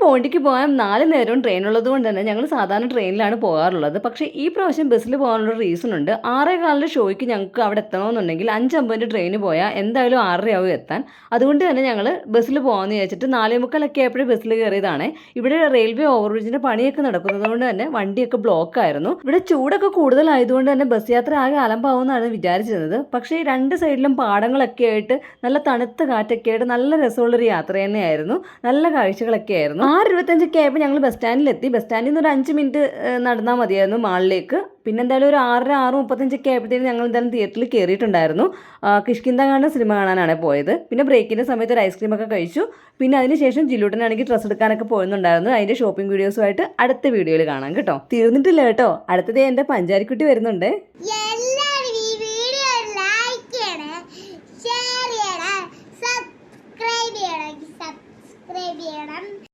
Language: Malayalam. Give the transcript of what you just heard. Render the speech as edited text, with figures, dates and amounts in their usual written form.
പോണ്ടിക്ക് പോകാൻ 4 നേരവും ട്രെയിൻ ഉള്ളതുകൊണ്ട് തന്നെ ഞങ്ങൾ സാധാരണ ട്രെയിനിലാണ് പോകാറുള്ളത്. പക്ഷേ ഈ പ്രാവശ്യം ബസ്സിൽ പോകാനുള്ള റീസൺ ഉണ്ട്. 6:15 ഷോയ്ക്ക് ഞങ്ങൾക്ക് അവിടെ എത്തണമെന്നുണ്ടെങ്കിൽ 5:50 ട്രെയിന് പോയാൽ എന്തായാലും 6:30 ആവും എത്താൻ. അതുകൊണ്ട് തന്നെ ഞങ്ങൾ ബസ്സിൽ പോകാമെന്ന് വിചാരിച്ചിട്ട് 4:45 ആയപ്പോഴേ ബസ്സിൽ കയറിയതാണ്. ഇവിടെ റെയിൽവേ ഓവർബ്രിഡ്ജിൻ്റെ പണിയൊക്കെ നടക്കുന്നത് കൊണ്ട് തന്നെ വണ്ടിയൊക്കെ ബ്ലോക്ക് ആയിരുന്നു. ഇവിടെ ചൂടൊക്കെ കൂടുതലായതുകൊണ്ട് തന്നെ ബസ് യാത്ര ആകെ അലമ്പാവുമെന്നാണ് വിചാരിച്ചിരുന്നത്. പക്ഷേ 2 സൈഡിലും പാടങ്ങളൊക്കെ ആയിട്ട് നല്ല തണുത്ത കാറ്റൊക്കെ ആയിട്ട് നല്ല രസമുള്ളൊരു യാത്ര തന്നെയായിരുന്നു. നല്ല കാഴ്ചകളൊക്കെ ആയിരുന്നു. 6:25 ആയപ്പോൾ ഞങ്ങൾ ബസ് സ്റ്റാൻഡിലെത്തി. ബസ് സ്റ്റാൻഡിൽ നിന്ന് ഒരു 5 മിനിറ്റ് നടന്നാൽ മതിയായിരുന്നു മാളിലേക്ക്. പിന്നെ എന്തായാലും ഒരു 6:30 6:35 ആയപ്പോഴത്തേക്കും ഞങ്ങൾ എന്തായാലും തിയേറ്ററിൽ കയറിയിട്ടുണ്ടായിരുന്നു. കിഷ്കിന്താ സിനിമ കാണാനാണ് പോയത്. പിന്നെ ബ്രേക്കിൻ്റെ സമയത്ത് ഒരു ഐസ്ക്രീമൊക്കെ കഴിച്ചു. പിന്നെ അതിനുശേഷം ജില്ലൂട്ടനാണെങ്കിൽ ഡ്രസ്സ് എടുക്കാനൊക്കെ പോകുന്നുണ്ടായിരുന്നു. അതിൻ്റെ ഷോപ്പിംഗ് വീഡിയോസുമായിട്ട് അടുത്ത വീഡിയോയിൽ കാണാം കേട്ടോ. തീർന്നിട്ടില്ല കേട്ടോ, അടുത്തത് എൻ്റെ പഞ്ചാരിക്കുട്ടി വരുന്നുണ്ട്. സബ്സ്ക്രൈബ് ചെയ്യണം.